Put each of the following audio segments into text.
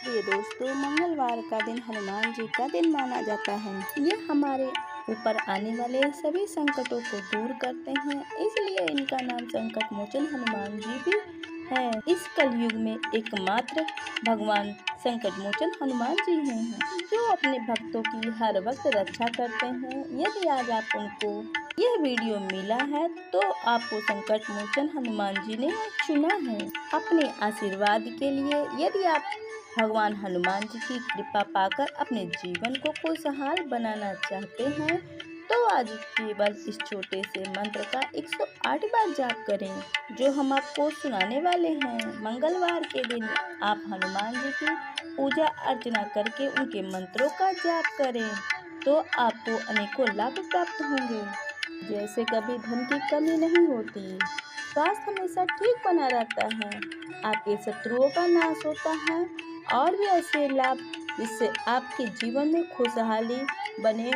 प्रिय दोस्तों, मंगलवार का दिन हनुमान जी का दिन माना जाता है। ये हमारे ऊपर आने वाले सभी संकटों को दूर करते हैं, इसलिए इनका नाम संकट मोचन हनुमान जी भी है। इस कलयुग में एकमात्र भगवान संकट मोचन हनुमान जी हैं, जो अपने भक्तों की हर वक्त रक्षा करते हैं। यदि आज आप उनको यह वीडियो मिला है तो आपको संकट मोचन हनुमान जी ने चुना है अपने आशीर्वाद के लिए। यदि आप भगवान हनुमान जी की कृपा पाकर अपने जीवन को खुशहाल बनाना चाहते हैं तो आज केवल इस छोटे से मंत्र का 108 बार जाप करें, जो हम आपको सुनाने वाले हैं। मंगलवार के दिन आप हनुमान जी की पूजा अर्चना करके उनके मंत्रों का जाप करें तो आपको अनेकों लाभ प्राप्त होंगे। जैसे कभी धन की कमी नहीं होती, स्वास्थ्य हमेशा ठीक बना रहता है, आपके शत्रुओं का नाश होता है और भी ऐसे लाभ जिससे आपके जीवन में खुशहाली बने,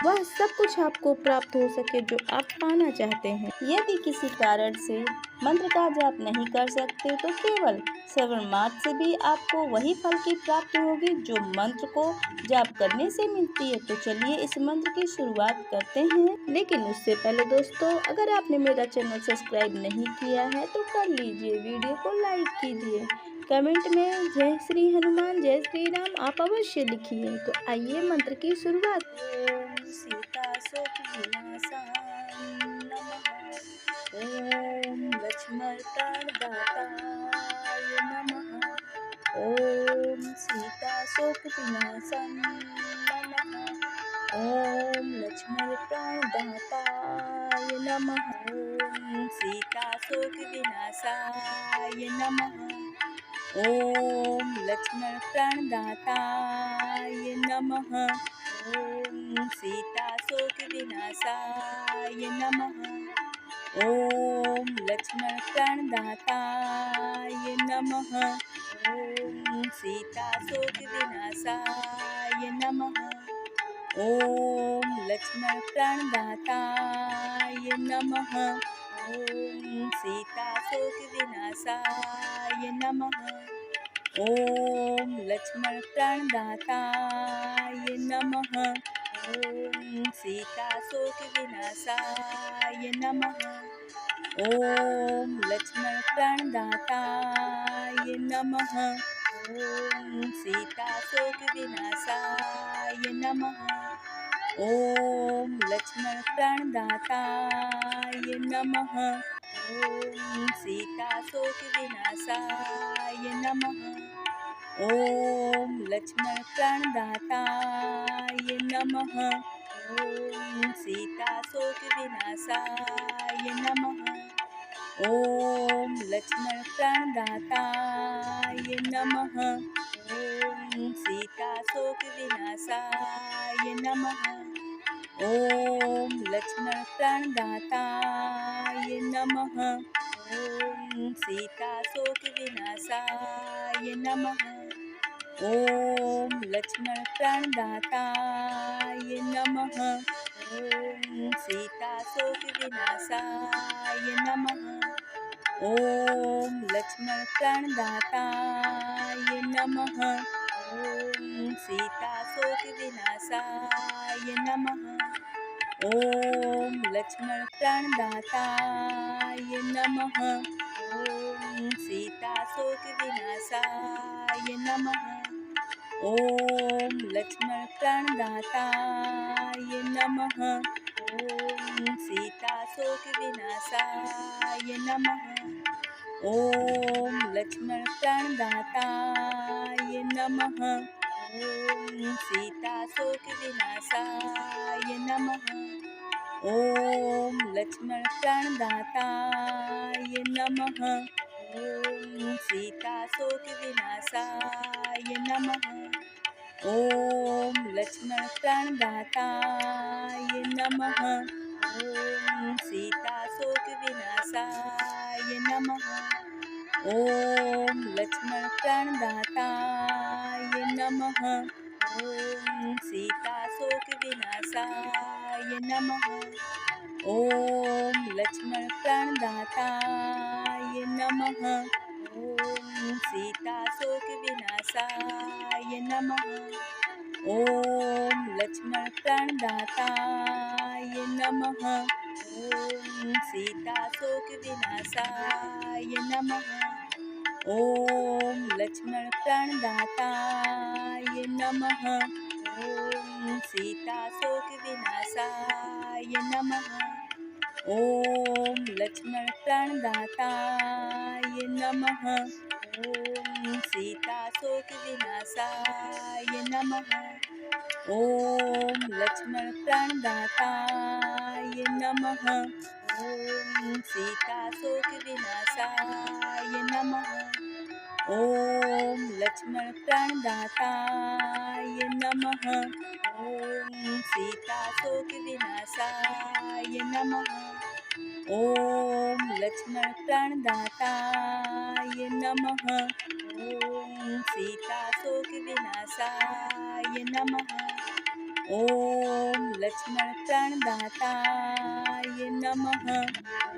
वह सब कुछ आपको प्राप्त हो सके जो आप पाना चाहते हैं। यदि किसी कारण से मंत्र का जाप नहीं कर सकते तो केवल श्रवण मात्र से भी आपको वही फल की प्राप्ति होगी जो मंत्र को जाप करने से मिलती है। तो चलिए इस मंत्र की शुरुआत करते हैं, लेकिन उससे पहले दोस्तों, अगर आपने मेरा चैनल सब्सक्राइब नहीं किया है तो कर लीजिए, वीडियो को लाइक कीजिए, कमेंट में जय श्री हनुमान जय श्री राम आप अवश्य लिखिए। तो आइए मंत्र की शुरुआत। ओम सीता शोक विनाशाय नमः। ओम लक्ष्मण प्राणदाताय नमः। ओम सीता शोक विनाशाय नमः। ओम लक्ष्मण प्राणदाताय नमः। ओम सीता शोक विनाशाय नमः। ओम लक्ष्मण प्राणदाताय नमः। ओम सीता शोक विनाशाय नमः। ओम लक्ष्मण प्राणदाताय नमः। ओम सीता शोक विनाशाय नमः। ओम लक्ष्मण प्राणदाताय नमः। ओम सीता शोक विनाशाय नमः। ओम लक्ष्मण प्राणदाताय नमः। ओम सीता शोक विनाशाय नमः। ओम लक्ष्मण प्राणदाताय नमः। ओम सीता शोक विनाशाय नमः। ओम लक्ष्मण प्राणदाताय नमः। ओम सीता शोक विनाशाय नमः। ओम लक्ष्मण प्राणदाताय नमः। ओम सीता शोक विनाशाय नमः। ओम लक्ष्मण प्राणदाताय नमः। ओम सीता शोक विनाशाय नमः। ओम लक्ष्मण प्राणदाताय नमः। ओम सीता शोक विनाशाय नमः। ओम लक्ष्मण प्राणदाताय नमः। ओम सीता शोक विनाशाय नमः। ओम लक्ष्मण प्राणदाताय नमः। ओम सीता शोक विनाशाय नमः। ओम लक्ष्मण प्राणदाताय नमः। ओम सीता शोक विनाशाय नमः। ओम लक्ष्मण प्राणदाताय नमः। ओम सीता शोक विनाशाय नमः। ओम लक्ष्मण प्राणदाताय नमः। ओम सीता शोक विनाशाय नमः। ओम लक्ष्मण प्राणदाताय नमः। ओम सीता शोक विनाशाय नमः। ओम लक्ष्मण प्राणदाताय नमः। ओम सीता शोक विनाशाय नमः। ओम लक्ष्मण प्राणदाताय नमः। ओम सीता शोक विनाशाय नमः। ओम लक्ष्मण प्राणदाताय नमः। ओम सीता शोक विनाशाय नमः। ॐ लक्ष्मण प्राणदाताय नमः। ॐ सीताशोक विनाशाय नमः। ॐ लक्ष्मण प्राणदाताय नमः। ॐ सीताशोक विनाशाय नमः। ॐ लक्ष्मण प्राणदाताय नमः। ॐ सीताशोक विनाशाय नमः। ॐ लक्ष्मण प्राणदाताय नमः। ॐ सीताशोक विनाशाय नमः। ॐ लक्ष्मण प्राणदाताय नमः। ॐ सीताशोक विनाशाय नमः। ॐ लक्ष्मण प्राणदाताय नमः। ॐ सीताशोक विनाशाय नमः। ॐ लक्ष्मण प्राणदाताय नमः। ॐ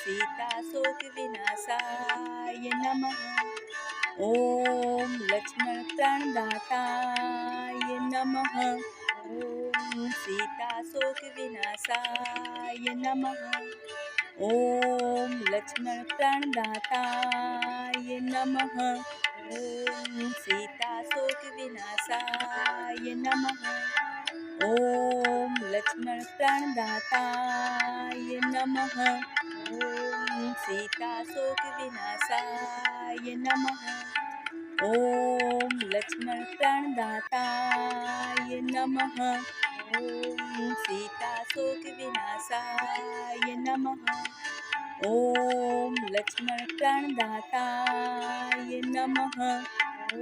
सीताशोक विनाशाय नमः। ॐ लक्ष्मण प्राणदाताय नमः। ॐ सीताशोक विनाशाय नमः। ॐ लक्ष्मण प्राणदाताय नमः। ॐ सीताशोक विनाशाय नमः। ॐ लक्ष्मण प्राणदाताय नमः। ॐ सीताशोक विनाशाय नमः। ॐ लक्ष्मण प्राणदाताय नमः। ॐ सीताशोक विनाशाय नमः। ॐ लक्ष्मण प्राणदाताय नमः। ॐ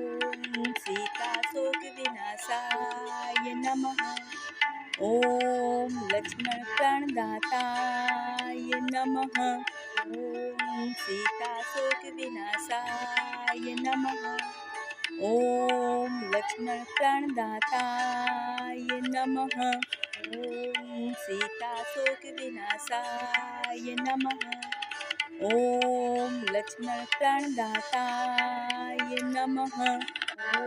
सीताशोक विनाशाय नमः। ॐ लक्ष्मण प्राणदाताय नमः। ॐ सीताशोक विनाशाय नमः। ॐ लक्ष्मण प्राणदाताय नमः। ॐ सीताशोक विनाशाय नमः। ॐ लक्ष्मण प्राणदाताय नमः। ॐ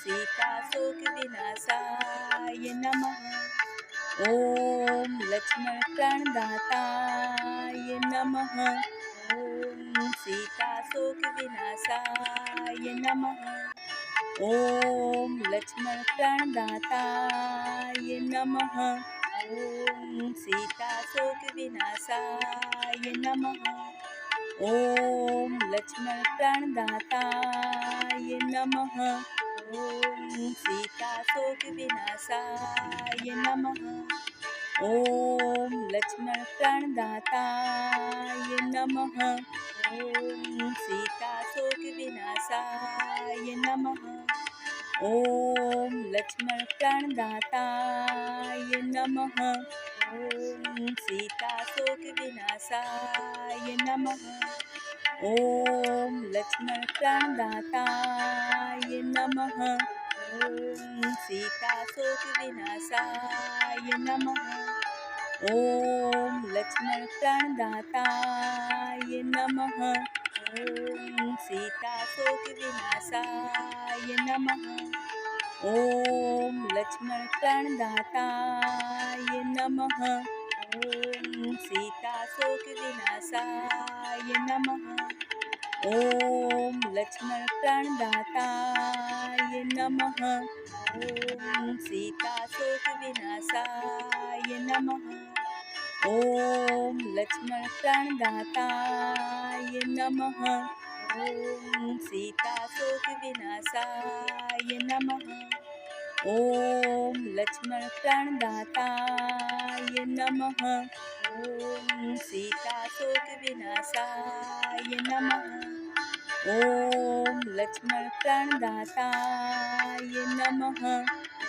सीताशोक विनाशाय नमः। ॐ लक्ष्मण प्राणदाताय नमः। ॐ सीताशोक विनाशाय नमः। ॐ लक्ष्मण प्राणदाताय नमः। ॐ सीताशोक विनाशाय नमः। ॐ लक्ष्मण प्राणदाताय नमः। ॐ सीताशोक विनाशाय नमः। ॐ लक्ष्मण प्राणदाताय नमः। ॐ सीताशोक विनाशाय नमः। ॐ लक्ष्मण प्राणदाताय नमः। ॐ सीताशोक विनाशाय नमः। ॐ लक्ष्मण प्राणदाताय नमः। ॐ सीताशोक विनाशाय नमः। ॐ लक्ष्मण प्राणदाताय नमः। ॐ सीताशोक विनाशाय नमः। ॐ लक्ष्मण प्राणदाताय नमः। ॐ सीताशोक विनाशाय नमः। ॐ लक्ष्मण प्राणदाताय नमः। ॐ सीताशोक विनाशाय नमः। ॐ लक्ष्मण प्राणदाताय नमः। ॐ सीताशोक विनाशाय नमः। ॐ लक्ष्मण प्राणदाताय नमः। ॐ सीताशोक विनाशाय नमः। ॐ लक्ष्मण प्राणदाताय नमः।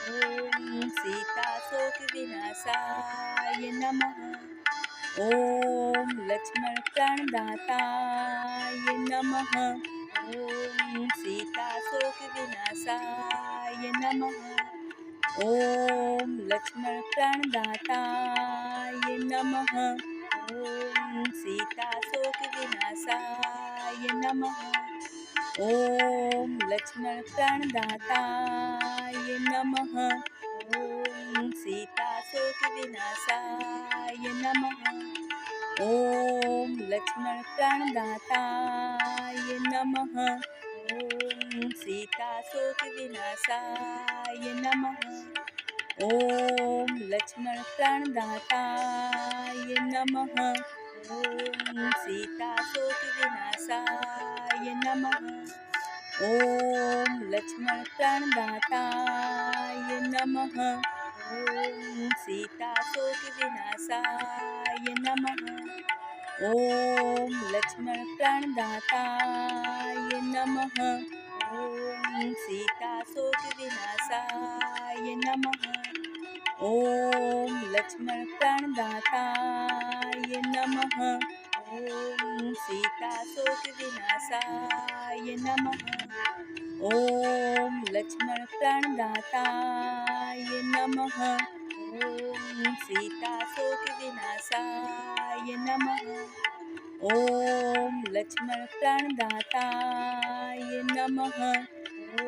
ॐ सीताशोक विनाशाय नमः। ॐ लक्ष्मण प्राणदाताय नमः। ॐ सीताशोक विनाशाय नमः। ॐ लक्ष्मण प्राणदाताय नमः। ॐ सीताशोक विनाशाय नमः। ॐ लक्ष्मण प्राणदाताय नमः। ॐ सीताशोक विनाशाय नमः। ॐ लक्ष्मण प्राणदाताय नमः। ॐ सीताशोक विनाशाय नमः। ॐ लक्ष्मण प्राणदाताय नमः। ॐ सीताशोक विनाशाय नमः। ॐ लक्ष्मण प्राणदाताय नमः। ॐ सीताशोक विनाशाय नमः। ॐ लक्ष्मण प्राणदाताय नमः। ॐ सीताशोक विनाशाय नमः। ॐ लक्ष्मण प्राणदाताय नमः। ॐ सीताशोक विनाशाय नमः। ॐ लक्ष्मण प्राणदाताय नमः। ॐ सीताशोक विनाशाय नमः। ॐ लक्ष्मण प्राणदाताय नमः। ॐ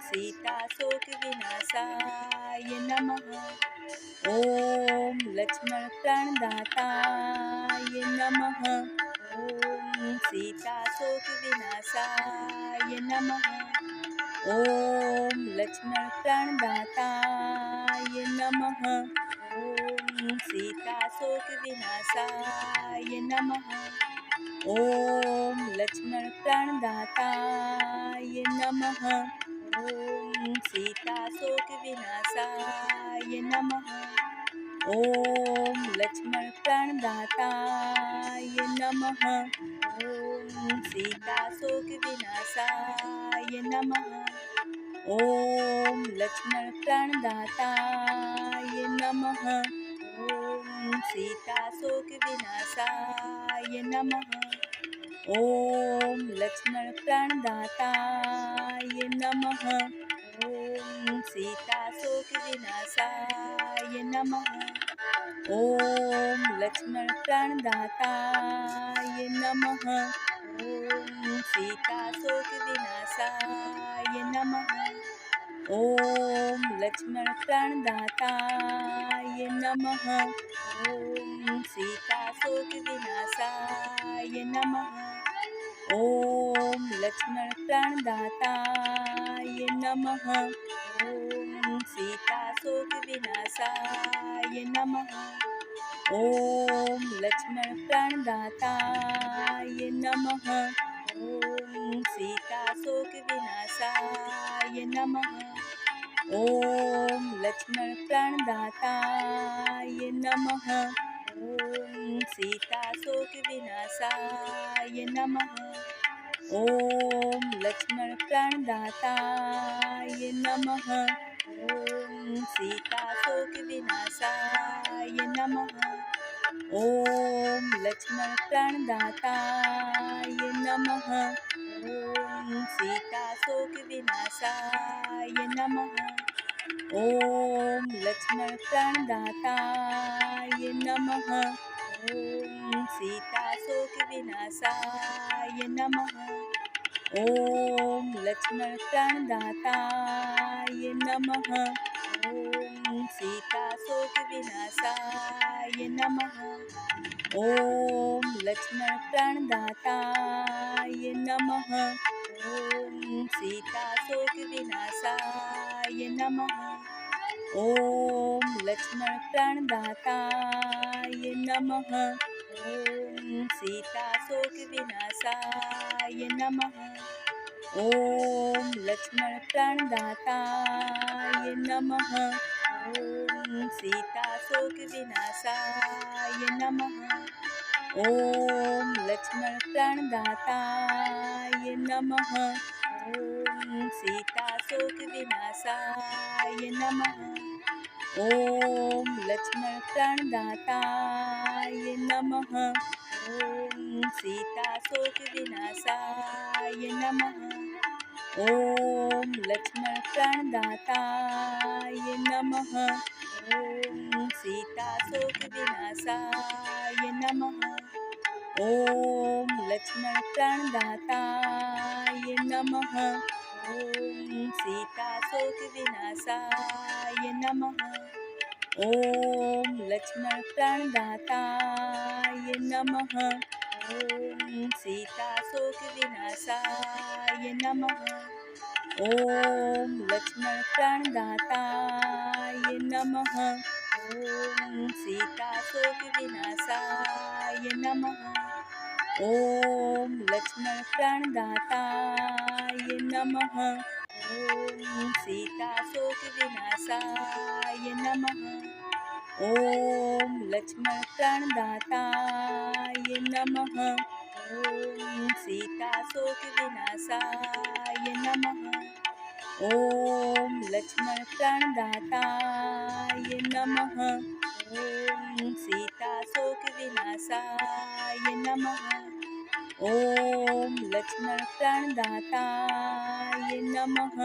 सीताशोक विनाशाय नमः। ॐ लक्ष्मण प्राणदाताय नमः। ॐ सीताशोक विनाशाय नमः। ॐ लक्ष्मण प्राणदाताय नमः। ॐ सीताशोक विनाशाय नमः। ॐ लक्ष्मण प्राणदाताय नमः। ॐ सीताशोक विनाशाय नमः। ॐ लक्ष्मण प्राणदाताय नमः। ॐ सीताशोक विनाशाय नमः। ॐ लक्ष्मण प्राणदाताय नमः। ॐ सीताशोक विनाशाय नमः। ॐ लक्ष्मण प्राणदाताय नमः। ॐ सीताशोक विनाशाय नमः। ॐ लक्ष्मण प्राणदाताय नमः। ॐ सीताशोक विनाशाय नमः। ॐ लक्ष्मण प्राणदाताय नमः। ॐ सीताशोक विनाशाय नमः। ॐ लक्ष्मण प्राणदाताय नमः। ॐ सीताशोक विनाशाय नमः। ॐ लक्ष्मण प्राणदाताय नमः। ॐ सीताशोक विनाशाय नमः। ॐ लक्ष्मण प्राणदाताय नमः। ॐ सीताशोक विनाशाय नमः। ॐ लक्ष्मण प्राणदाताय नमः। ॐ सीताशोक विनाशाय नमः। ॐ लक्ष्मण प्राणदाताय नमः। ॐ सीताशोक विनाशाय नमः। ॐ लक्ष्मण प्राणदाताय नमः। ॐ सीताशोक विनाशाय नमः। ॐ लक्ष्मण प्राणदाताय नमः। ॐ सीताशोक विनाशाय नमः। ॐ लक्ष्मण प्राणदाताय नमः। ॐ सीताशोक विनाशाय नमः। ॐ लक्ष्मण प्राणदाताय नमः। ॐ सीताशोक विनाशाय नमः। ॐ लक्ष्मण प्राणदाताय नमः। ॐ सीताशोक विनाशाय नमः। ॐ लक्ष्मण प्राणदाताय नमः। ॐ सीताशोक विनाशाय नमः। ॐ लक्ष्मण प्राणदाताय नमः। ॐ सीताशोक विनाशाय नमः। ॐ लक्ष्मण प्राणदाताय नमः। ॐ सीताशोक विनाशाय नमः। ॐ लक्ष्मण प्राणदाताय नमः। ॐ सीताशोकविनाशाय नमः। ॐ लक्ष्मणप्राणदाताय नमः। ॐ सीताशोकविनाशाय नमः। ॐ लक्ष्मणप्राणदाताय नमः। ॐ सीताशोकविनाशाय नमः। ॐ लक्ष्मणप्राणदाताय नमः। ॐ सीताशोकविनाशाय नमः। ॐ लक्ष्मणप्राणदाताय नमः। ॐ सीताशोकविनाशाय नमः। ॐ लक्ष्मणप्राणदाताय नमः। ॐ सीताशोकविनाशाय नमः। ॐ लक्ष्मणप्राणदाताय नमः।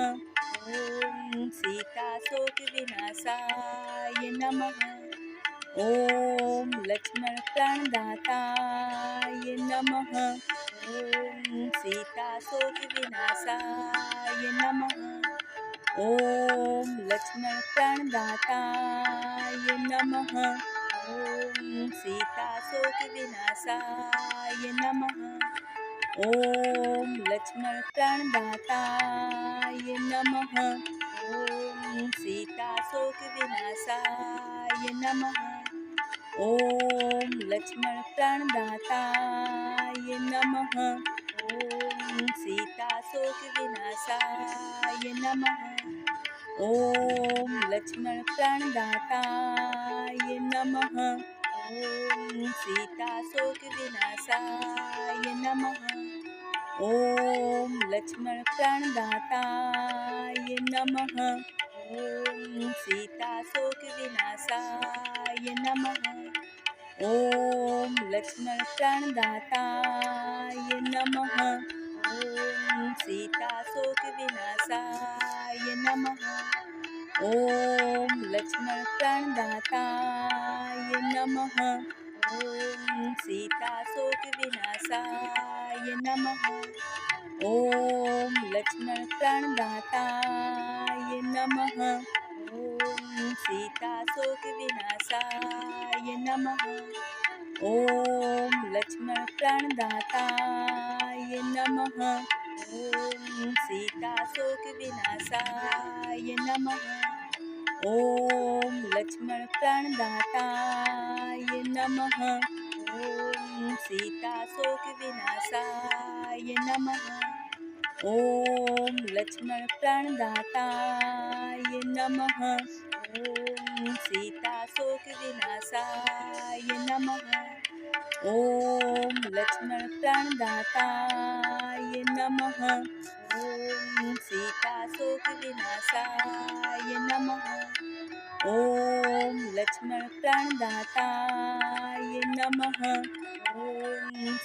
ॐ सीताशोकविनाशाय नमः। ॐ लक्ष्मणप्राणदाताय नमः। ॐ सीताशोकविनाशाय नमः। ॐ लक्ष्मणप्राणदाताय नमः। ॐ सीताशोकविनाशाय नमः। ॐ लक्ष्मणप्राणदाताय नमः। ॐ सीताशोकविनाशाय नमः। ॐ लक्ष्मणप्राणदाताय नमः। ॐ सीताशोकविनाशाय नमः। ॐ लक्ष्मणप्राणदाताय नमः। ॐ सीताशोकविनाशाय नमः। ॐ लक्ष्मणप्राणदाताय नमः। ॐ सीताशोकविनाशाय नमः। ॐ लक्ष्मणप्राणदाताय नमः। ॐ सीताशोकविनाशाय नमः। ॐ लक्ष्मणप्राणदाताय नमः। ॐ सीताशोकविनाशाय नमः। ॐ लक्ष्मणप्राणदाताय नमः। ॐ सीताशोकविनाशाय नमः। ॐ लक्ष्मणप्राणदाताय नमः। ॐ सीताशोकविनाशाय नमः। ॐ लक्ष्मणप्राणदाताय नमः। ॐ सीताशोकविनाशाय नमः। ॐ लक्ष्मणप्राणदाताय नमः। ॐ सीताशोकविनाशाय नमः। ॐ लक्ष्मणप्राणदाताय नमः। ॐ सीताशोकविनाशाय नमः। ॐ लक्ष्मणप्राणदाताय नमः। ॐ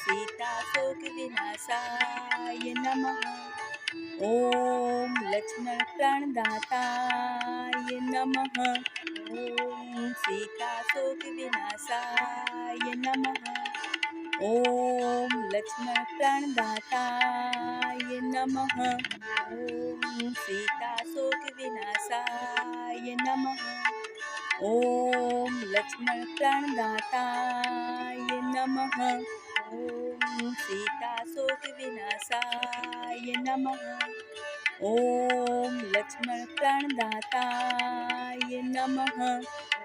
सीताशोकविनाशाय नमः। ॐ लक्ष्मणप्राणदाताय नमः। ॐ सीताशोकविनाशाय नमः। ॐ लक्ष्मणप्राणदाताय नमः। ॐ सीताशोकविनाशाय नमः। ॐ लक्ष्मणप्राणदाताय नमः। ॐ सीताशोकविनाशाय नमः। ॐ लक्ष्मणप्राणदाताय नमः।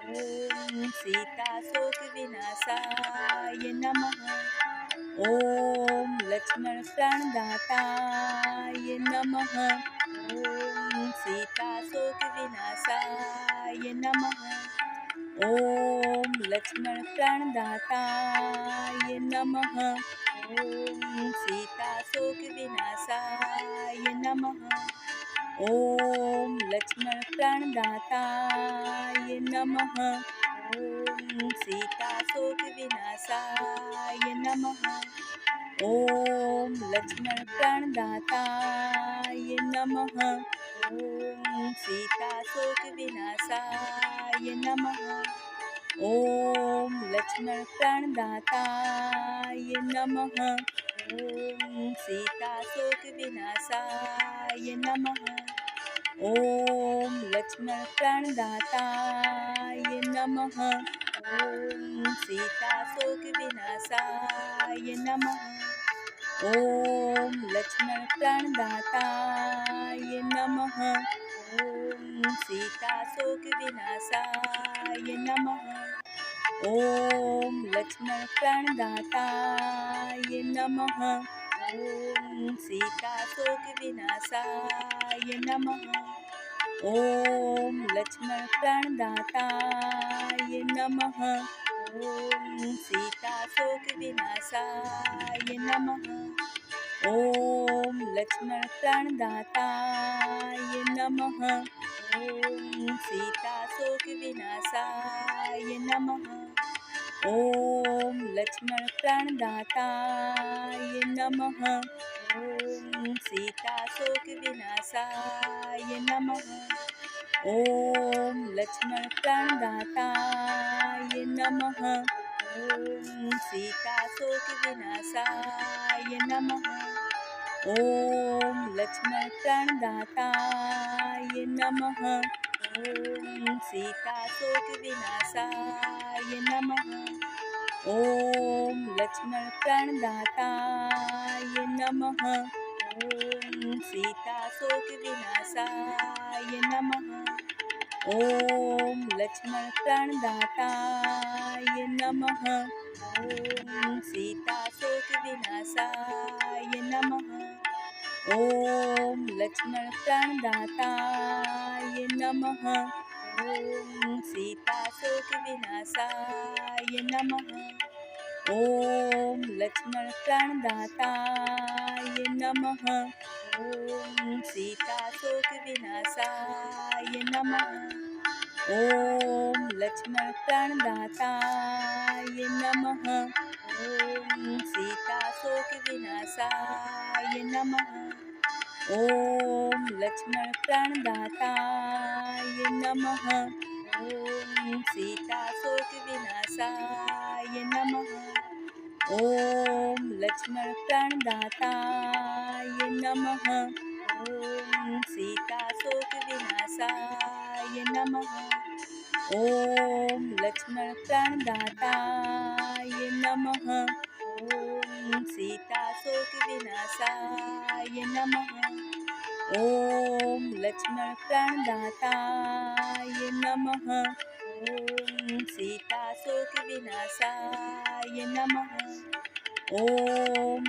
ॐ सीताशोकविनाशाय नमः। ॐ लक्ष्मणप्राणदाताय नमः। ॐ सीताशोकविनाशाय नमः। ॐ लक्ष्मणप्राणदाताय नमः। ॐ सीताशोकविनाशाय नमः। ॐ लक्ष्मणप्राणदाताय नमः। ॐ सीताशोकविनाशाय नमः। ॐ लक्ष्मणप्राणदाताय नमः। ॐ सीताशोकविनाशाय नमः। ॐ लक्ष्मणप्राणदाताय नमः। ॐ सीताशोकविनाशाय नमः। ॐ लक्ष्मणप्राणदाताय नमः। ॐ सीताशोकविनाशाय नमः। ॐ लक्ष्मणप्राणदाताय नमः। ॐ सीताशोकविनाशाय नमः। ॐ लक्ष्मणप्राणदाताय नमः। ॐ सीताशोकविनाशाय नमः। ॐ लक्ष्मणप्राणदाताय नमः। ॐ सीताशोकविनाशाय नमः। ॐ लक्ष्मणप्राणदाताय नमः। ॐ सीताशोकविनाशाय नमः। ॐ लक्ष्मणप्राणदाताय नमः। ॐ सीताशोकविनाशाय नमः। ॐ लक्ष्मणप्राणदाताय नमः। ॐ सीताशोकविनाशाय नमः। ॐ लक्ष्मणप्राणदाताय नमः। ॐ सीताशोकविनाशाय नमः। ॐ लक्ष्मणप्राणदाताय नमः। ॐ सीताशोकविनाशाय नमः। ॐ लक्ष्मणप्राणदाताय नमः। ॐ सीताशोकविनाशाय नमः। ॐ लक्ष्मणप्राणदाताय नमः। ॐ सीताशोकविनाशाय नमः। ॐ लक्ष्मणप्राणदाताय नमः। ॐ सीताशोकविनाशाय नमः। ॐ लक्ष्मणप्राणदाताय नमः। ॐ सीताशोकविनाशाय नमः। ॐ लक्ष्मणप्राणदाताय नमः। ॐ सीताशोकविनाशाय नमः। ॐ लक्ष्मणप्राणदाताय नमः। ॐ सीताशोकविनाशाय नमः। ॐ लक्ष्मणप्राणदाताय नमः। ॐ सीताशोकविनाशाय नमः। ॐ लक्ष्मणप्राणदाताय नमः। ॐ सीताशोकविनाशाय नमः। ॐ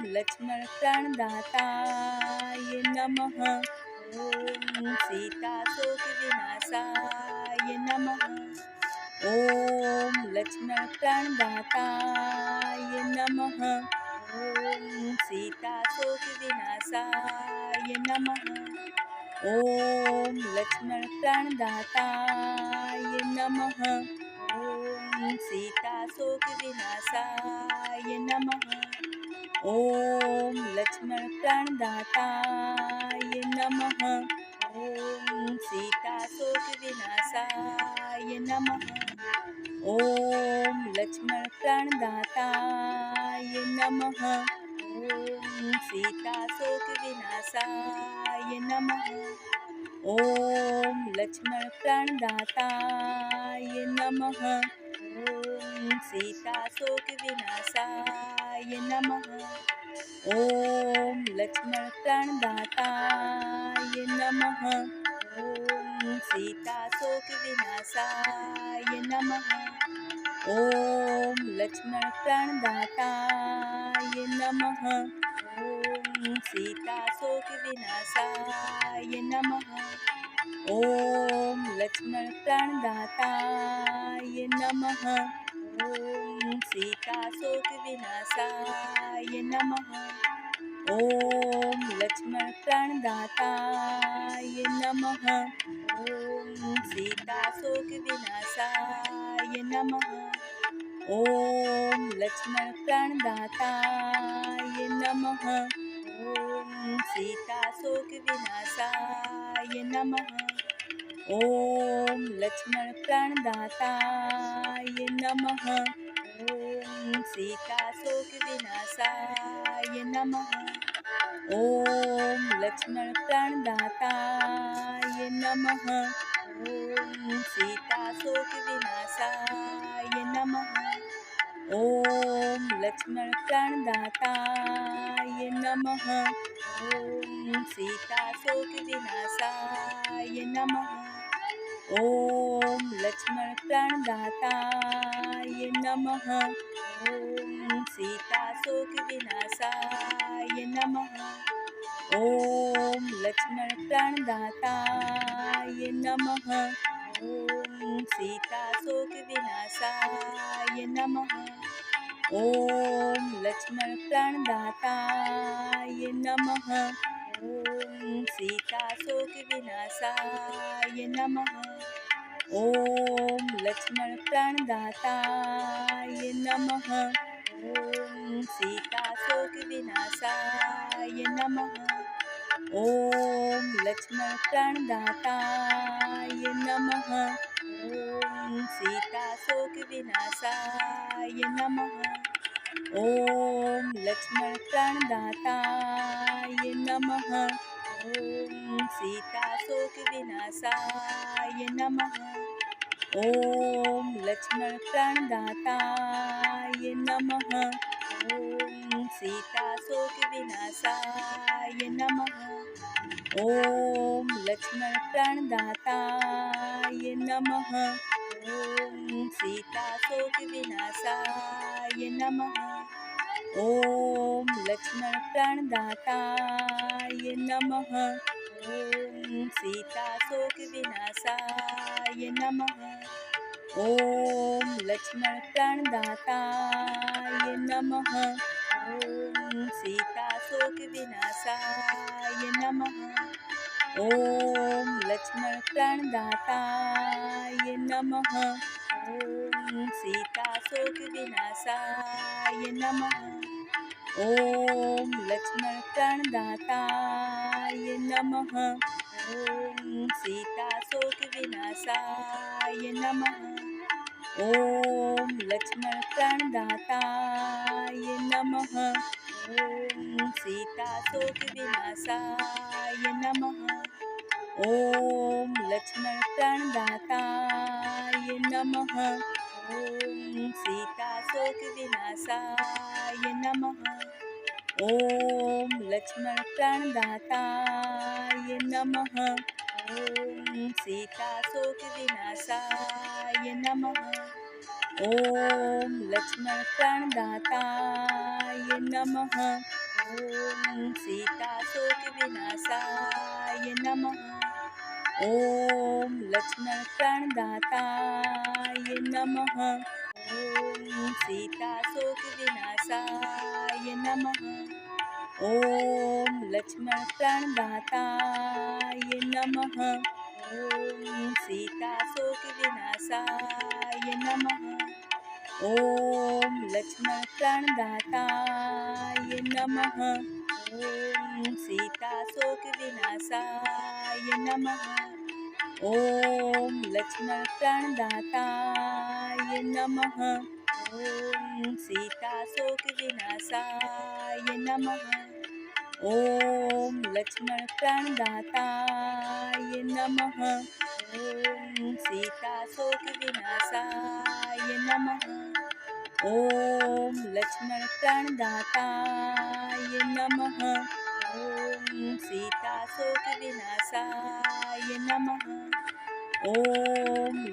लक्ष्मणप्राणदाताय नमः। ॐ सीताशोकविनाशाय नमः। ॐ लक्ष्मणप्राणदाताय नमः। ॐ सीताशोकविनाशाय नमः। ॐ लक्ष्मणप्राणदाताय नमः। ॐ सीताशोकविनाशाय नमः। ॐ लक्ष्मणप्राणदाताय नमः। ॐ सीताशोकविनाशाय नमः। ॐ लक्ष्मणप्राणदाताय नमः। ॐ सीताशोकविनाशाय नमः। ॐ लक्ष्मणप्राणदाताय नमः। ॐ सीताशोकविनाशाय नमः। ॐ लक्ष्मणप्राणदाताय नमः। ॐ सीताशोकविनाशाय नमः। ॐ लक्ष्मणप्राणदाताय नमः। ॐ सीताशोकविनाशाय नमः। ॐ लक्ष्मणप्राणदाताय नमः। ॐ सीताशोकविनाशाय नमः। ॐ लक्ष्मणप्राणदाताय नमः। ॐ सीताशोकविनाशाय नमः। ॐ लक्ष्मणप्राणदाताय नमः। ॐ सीताशोकविनाशाय नमः। ॐ लक्ष्मणप्राणदाताय नमः। ॐ सीताशोकविनाशाय नमः। ॐ लक्ष्मण प्राणदाताय नमः। ॐ सीताशोक विनाशाय नमः। ॐ लक्ष्मण प्राणदाताय नमः। ॐ सीताशोक विनाशाय नमः। ॐ लक्ष्मण प्राणदाताय नमः। ॐ सीताशोक विनाशाय नमः। ॐ लक्ष्मण प्राणदाताय नमः। ॐ सीताशोक विनाशाय नमः। ॐ लक्ष्मण प्राणदाताय नमः। ॐ सीताशोक विनाशाय नमः। ॐ लक्ष्मण प्राणदाताय नमः। ॐ सीताशोक विनाशाय नमः। ॐ लक्ष्मण प्राणदाताय नमः। ॐ सीताशोक विनाशाय नमः। ॐ लक्ष्मण प्राणदाताय नमः। ॐ सीताशोक विनाशाय नमः। ॐ लक्ष्मण प्राणदाताय नमः। ॐ सीताशोक विनाशाय नमः। ॐ लक्ष्मण प्राणदाताय नमः। ॐ सीताशोक विनाशाय नमः। ॐ लक्ष्मण प्राणदाताय नमः। ॐ सीताशोक विनाशाय नमः। ॐ लक्ष्मण प्राणदाताय नमः। ॐ सीताशोक विनाशाय नमः। ॐ लक्ष्मण प्राणदाताय नमः। ॐ सीताशोक विनाशाय नमः। ॐ लक्ष्मण प्राणदाताय नमः। ॐ सीताशोक विनाशाय नमः। ॐ लक्ष्मण प्राणदाताय नमः। ॐ सीताशोक विनाशाय नमः। ॐ लक्ष्मण प्राणदाताय नमः। ॐ सीताशोक विनाशाय नमः। ॐ लक्ष्मण प्राणदाताय नमः। ॐ सीताशोक विनाशाय नमः। ॐ लक्ष्मण प्राणदाताय नमः। ॐ सीताशोक विनाशाय नमः। ॐ लक्ष्मण प्राणदाताय नमः। ॐ सीताशोक विनाशाय नमः। ॐ लक्ष्मण प्राणदाताय नमः। ॐ सीताशोक विनाशाय नमः। ॐ लक्ष्मण प्राणदाताय नमः। ॐ सीताशोक विनाशाय नमः। ॐ लक्ष्मण प्राणदाताय नमः। ॐ सीताशोक विनाशाय नमः। ॐ लक्ष्मण प्राणदाताय नमः। ॐ सीताशोक विनाशाय नमः। ॐ लक्ष्मण प्राणदाताय नमः। ॐ सीताशोक विनाशाय नमः। ॐ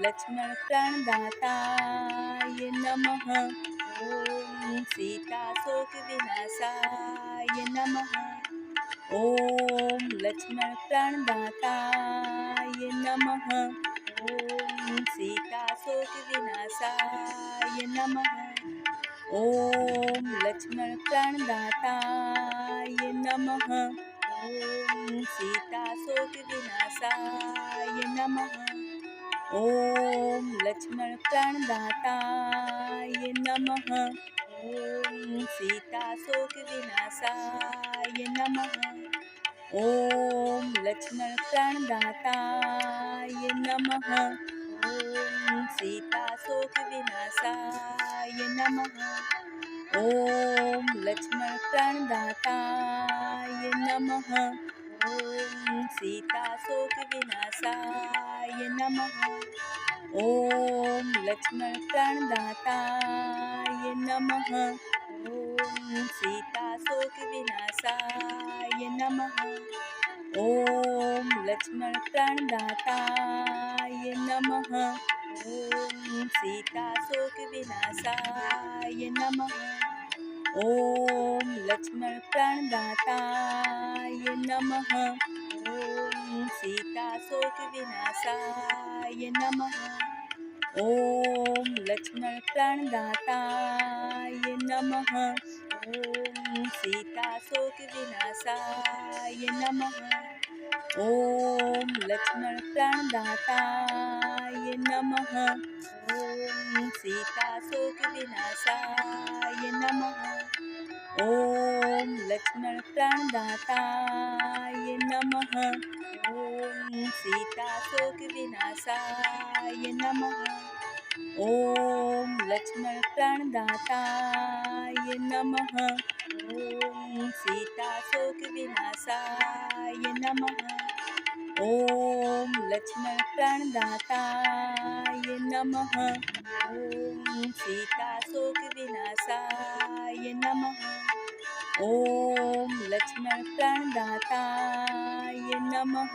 लक्ष्मण प्राणदाताय नमः। ॐ सीताशोक विनाशाय नमः। ॐ लक्ष्मण प्राणदाताय नमः। ॐ सीताशोक विनाशाय नमः। ॐ लक्ष्मण प्राणदाताय नमः। ॐ सीताशोक विनाशाय नमः। ॐ लक्ष्मण प्राणदाताय नमः। ॐ सीताशोक विनाशाय नमः। ॐ लक्ष्मण प्राणदाताय नमः। ॐ सीताशोक विनाशाय नमः। ॐ लक्ष्मण प्राणदाताय नमः। ॐ सीताशोक विनाशाय नमः। ॐ लक्ष्मण प्राणदाताय नमः। ॐ सीताशोक विनाशाय नमः। ॐ लक्ष्मण प्राणदाताय नमः। ॐ सीताशोक विनाशाय नमः। ॐ लक्ष्मण प्राणदाताय नमः। ॐ सीताशोक विनाशाय नमः। ॐ लक्ष्मण प्राणदाताय नमः। ॐ सीताशोक विनाशाय नमः। ॐ लक्ष्मण प्राणदाताय नमः। ॐ सीताशोक विनाशाय नमः। ॐ लक्ष्मण प्राणदाताय नमः। ॐ सीताशोक विनाशाय नमः। ॐ लक्ष्मण प्राणदाताय नमः। ॐ सीताशोक विनाशाय नमः। ॐ लक्ष्मण प्राणदाताय नमः। ॐ सीताशोक विनाशाय नमः। ॐ लक्ष्मण प्राणदाताय नमः।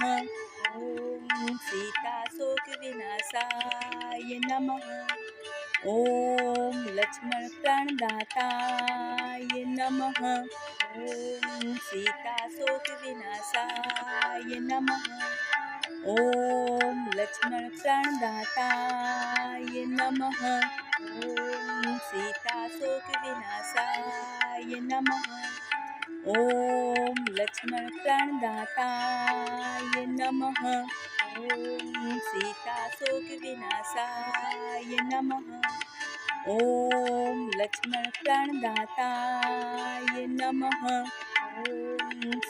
ॐ सीताशोक विनाशाय नमः। ॐ लक्ष्मण प्राणदाताय नमः। ॐ सीताशोक विनाशाय नमः। ॐ लक्ष्मण प्राणदाताय नमः। ॐ सीताशोक विनाशाय नमः। ॐ लक्ष्मण प्राणदाताय नमः। ॐ सीताशोक विनाशाय नमः। ॐ लक्ष्मण प्राणदाताय नमः। ॐ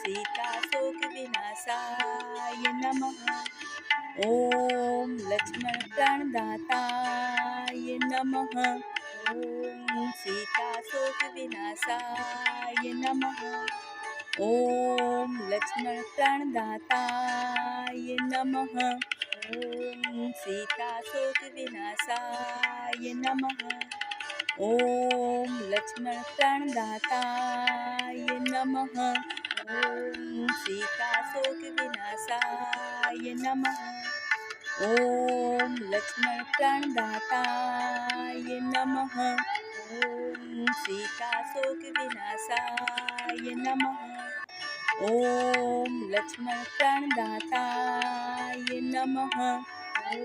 सीताशोक विनाशाय नमः। ॐ लक्ष्मण प्राणदाताय नमः। ॐ सीताशोक विनाशाय नमः। ॐ लक्ष्मण प्राणदाताय नमः। ॐ सीताशोक विनाशाय नमः। ॐ लक्ष्मण प्राणदाताय नमः। ॐ सीताशोक विनाशाय नमः। ॐ लक्ष्मण प्राणदाताय नमः। ॐ सीताशोक विनाशाय नमः। ॐ लक्ष्मण प्राणदाताय नमः। ॐ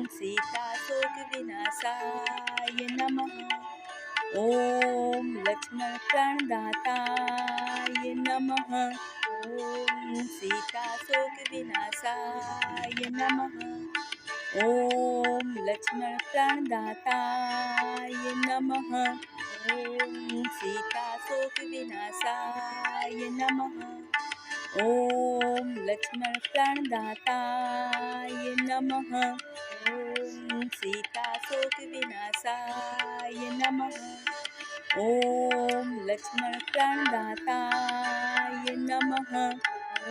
सीताशोक विनाशाय नमः। ॐ लक्ष्मण प्राणदाताय नमः। ॐ सीताशोक विनाशाय नमः। ॐ लक्ष्मण प्राणदाताय नमः। ॐ सीताशोक विनाशाय नमः। ॐ लक्ष्मण प्राणदाताय नमः। ॐ सीताशोक विनाशाय नमः। ॐ लक्ष्मण प्राणदाताय नमः। ॐ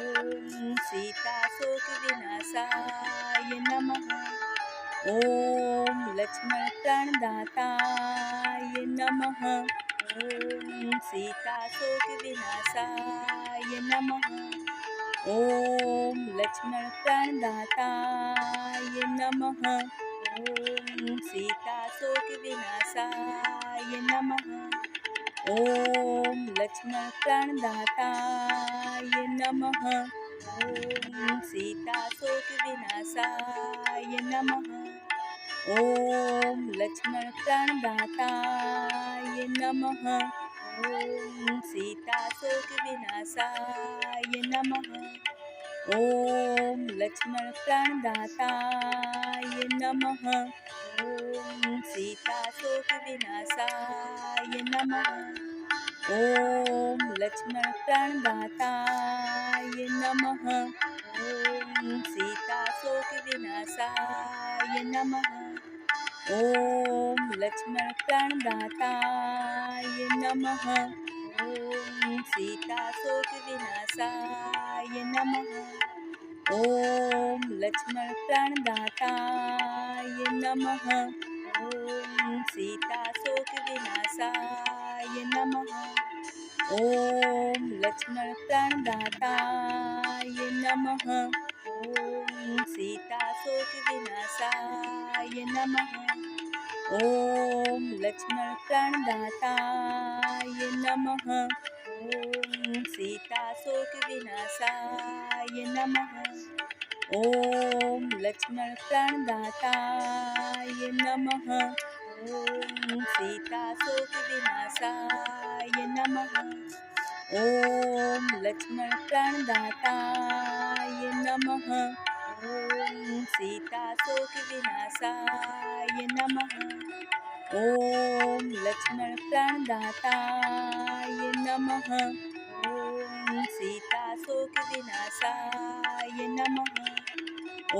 सीताशोक विनाशाय नमः। ॐ लक्ष्मण प्राणदाताय नमः। ॐ सीताशोक विनाशाय नमः। ॐ लक्ष्मण प्राणदाताय नमः। ॐ सीताशोक विनाशाय नमः। ॐ लक्ष्मण प्राणदाताय नमः। ॐ सीताशोक विनाशाय नमः। ॐ लक्ष्मण प्राणदाताय नमः। ॐ सीताशोक विनाशाय नमः। ॐ लक्ष्मण प्राणदाताय नमः। ॐ सीताशोक विनाशाय नमः। ॐ लक्ष्मण प्राणदाताय नमः। ॐ सीताशोक विनाशाय नमः। ॐ लक्ष्मणप्राणदाताय नमः। ॐ सीताशोकविनाशाय नमः। ॐ लक्ष्मणप्राणदाताय नमः। ॐ सीताशोकविनाशाय नमः। ॐ लक्ष्मणप्राणदाताय नमः। ॐ सीताशोकविनाशाय नमः। ॐ लक्ष्मणप्राणदाताय नमः। ॐ सीताशोकविनाशाय नमः। ॐ लक्ष्मणप्राणदाताय नमः। ॐ सीताशोकविनाशाय नमः। ॐ लक्ष्मणप्राणदाताय नमः। ॐ सीताशोकविनाशाय नमः। ॐ लक्ष्मणप्राणदाताय नमः। ॐ सीताशोकविनाशाय नमः। ॐ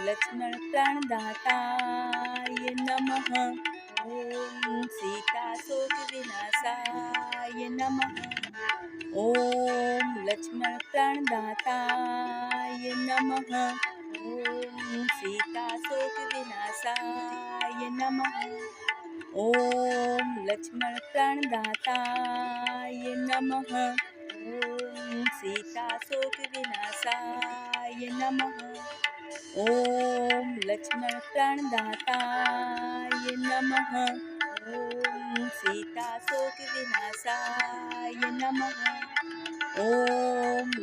लक्ष्मणप्राणदाताय नमः। ॐ सीताशोकविनाशाय नमः। ॐ लक्ष्मणप्राणदाताय नमः। ॐ सीताशोकविनाशाय नमः। ॐ लक्ष्मणप्राणदाताय नमः। ॐ सीताशोकविनाशाय नमः। ॐ लक्ष्मणप्राणदाताय नमः। ॐ सीताशोकविनाशाय नमः। ॐ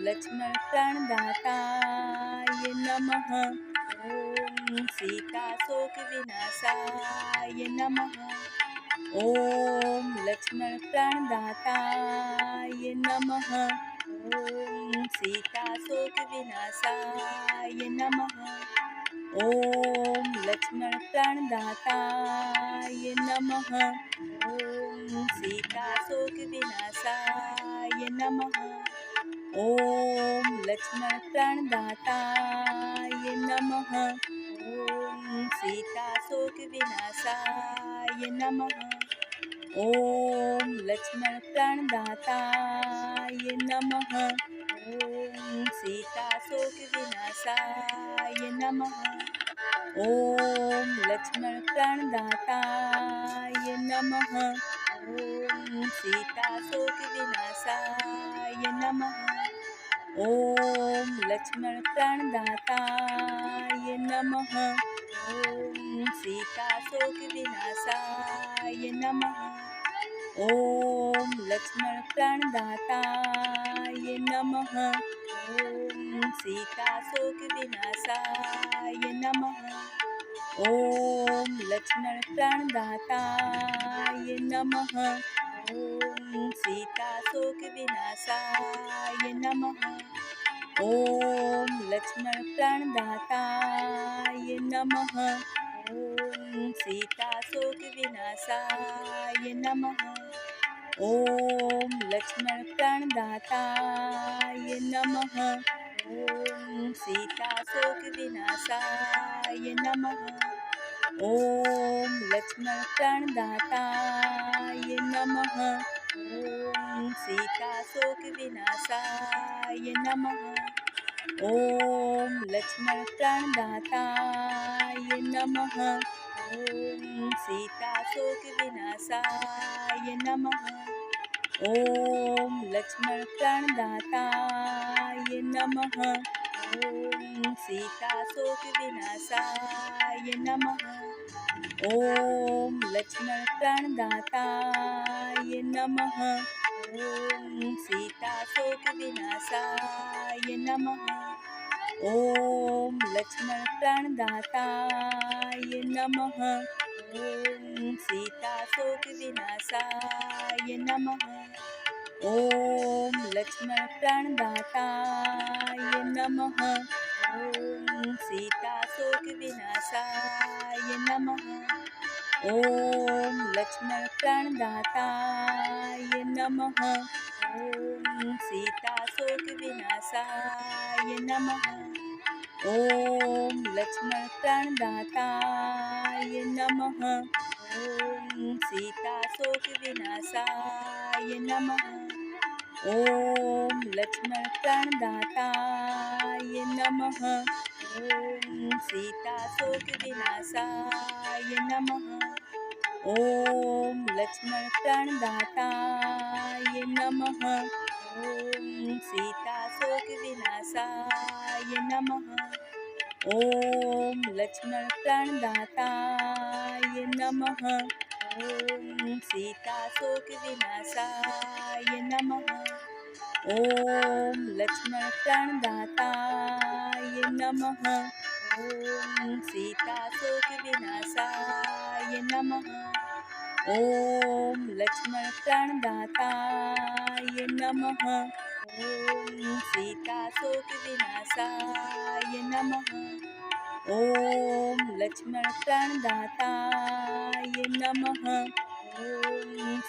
लक्ष्मणप्राणदाताय नमः। ॐ सीताशोकविनाशाय नमः। ॐ लक्ष्मणप्राणदाताय नमः। ॐ सीताशोकविनाशाय नमः। ॐ लक्ष्मणप्राणदाताय नमः। ॐ सीताशोकविनाशाय नमः। ॐ लक्ष्मणप्राणदाताय नमः। ॐ सीताशोकविनाशाय नमः। ॐ लक्ष्मणप्राणदाताय नमः। ॐ सीताशोकविनाशाय नमः। ॐ लक्ष्मणप्राणदाताय नमः। ॐ सीताशोकविनाशाय नमः। ॐ लक्ष्मणप्राणदाताय नमः। ॐ सीताशोकविनाशाय नमः। ॐ लक्ष्मणप्राणदाताय नमः। ॐ सीताशोकविनाशाय नमः। ॐ लक्ष्मणप्राणदाताय नमः। ॐ सीताशोकविनाशाय नमः। ॐ लक्ष्मणप्राणदाताय नमः। ॐ सीताशोकविनाशाय नमः। ॐ लक्ष्मणप्राणदाताय नमः। ॐ सीताशोकविनाशाय नमः। ॐ लक्ष्मणप्राणदाताय नमः। ॐ सीताशोकविनाशाय नमः। ॐ लक्ष्मणप्राणदाताय नमः। ॐ सीताशोकविनाशाय नमः। ॐ लक्ष्मणप्राणदाताय नमः। ॐ सीताशोकविनाशाय नमः। ॐ लक्ष्मणप्राणदाताय नमः। ॐ सीताशोकविनाशाय नमः। ॐ लक्ष्मणप्राणदाताय नमः। ॐ सीताशोकविनाशाय नमः। ॐ लक्ष्मणप्राणदाताय नमः। ॐ सीताशोकविनाशाय नमः। ॐ लक्ष्मणप्राणदाताय नमः। ॐ सीताशोकविनाशाय नमः। ॐ लक्ष्मण प्राणदाताय नमः। ॐ सीताशोक विनाशाय नमः। ॐ लक्ष्मण प्राणदाताय नमः। ॐ सीताशोक विनाशाय नमः। ॐ लक्ष्मण प्राणदाताय नमः। ॐ सीताशोक विनाशाय नमः। ॐ लक्ष्मण प्राणदाताय नमः। ॐ सीताशोक विनाशाय नमः। ॐ लक्ष्मण प्राणदाताय नमः। ॐ सीताशोक विनाशाय नमः। ॐ लक्ष्मण प्राणदाताय नमः। ॐ सीताशोक विनाशाय नमः। ॐ लक्ष्मण प्राणदाताय नमः। ॐ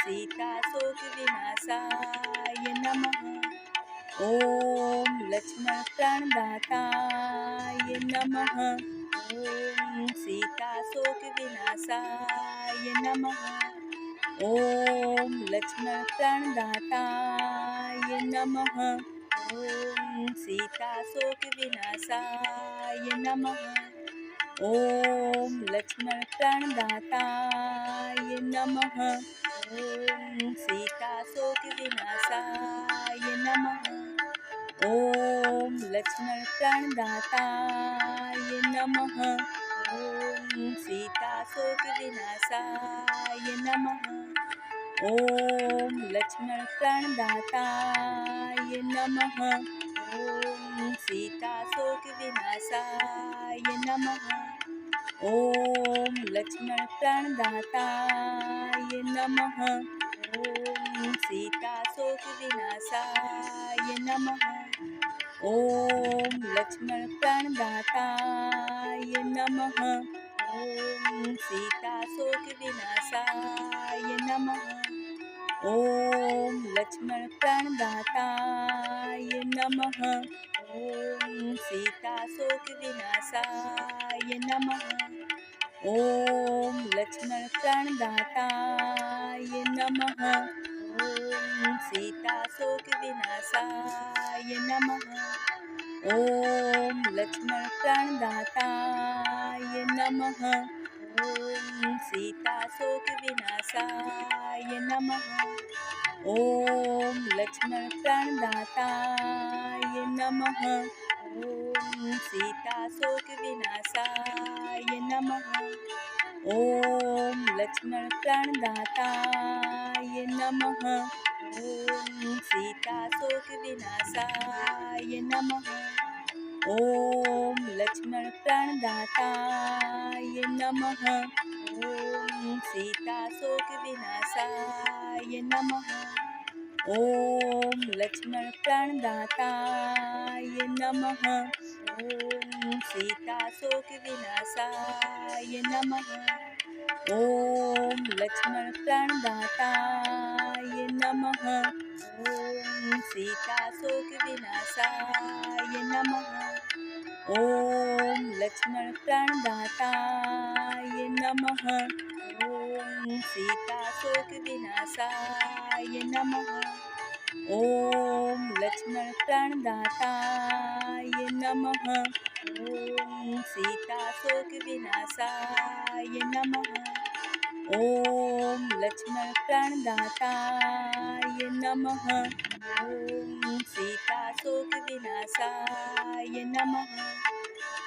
सीताशोक विनाशाय नमः। ॐ लक्ष्मण प्राणदाताय नमः। ॐ सीताशोक विनाशाय नमः। ॐ लक्ष्मण प्राणदाताय नमः। ॐ सीताशोक विनाशाय नमः। ॐ लक्ष्मण प्राणदाताय नमः। ॐ सीताशोक विनाशाय नमः। ॐ लक्ष्मण प्राणदाताय नमः। ॐ सीताशोक विनाशाय नमः। ॐ लक्ष्मण प्राणदाताय नमः। ॐ सीताशोक विनाशाय नमः। ॐ लक्ष्मण प्राणदाताय नमः। ॐ सीताशोक विनाशाय नमः। ॐ लक्ष्मण प्राणदाताय नमः। ॐ सीताशोक विनाशाय नमः। ॐ लक्ष्मण प्राणदाताय नमः। ॐ सीताशोक विनाशाय नमः। ॐ लक्ष्मण प्राणदाताय नमः। ॐ सीताशोक विनाशाय नमः। ॐ लक्ष्मण प्राणदाताय नमः। ॐ सीताशोक विनाशाय नमः। ॐ लक्ष्मण प्राणदाताय नमः। ॐ सीताशोक विनाशाय नमः। ॐ लक्ष्मण प्राणदाताय नमः। ॐ सीताशोक विनाशाय नमः। ॐ लक्ष्मण प्राणदाताय नमः। ॐ सीताशोक विनाशाय नमः। ॐ लक्ष्मण प्राणदाताय नमः। ॐ सीताशोक विनाशाय नमः। ॐ लक्ष्मण प्राणदाताय नमः। ॐ सीताशोक विनाशाय नमः। ॐ लक्ष्मण प्राणदाताय नमः। ॐ सीताशोक विनाशाय नमः। ॐ लक्ष्मण प्राणदाताय नमः। ॐ सीताशोक विनाशाय नमः। ॐ लक्ष्मण प्राणदाताय नमः। ॐ सीताशोक विनाशाय नमः।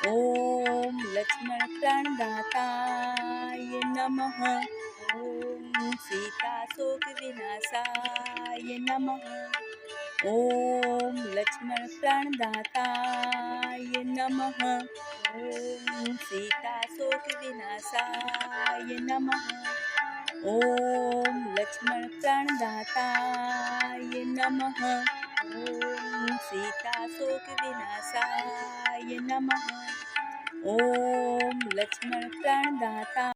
ॐ लक्ष्मण प्राणदाताय नमः। ॐ सीताशोक विनाशाय नमः। ॐ लक्ष्मण प्राणदाताय नमः। ॐ सीताशोक विनाशाय नमः। ॐ लक्ष्मण प्राणदाताय नमः। ॐ सीताशोक विनाशाय नमः। ॐ लक्ष्मण प्राणदाता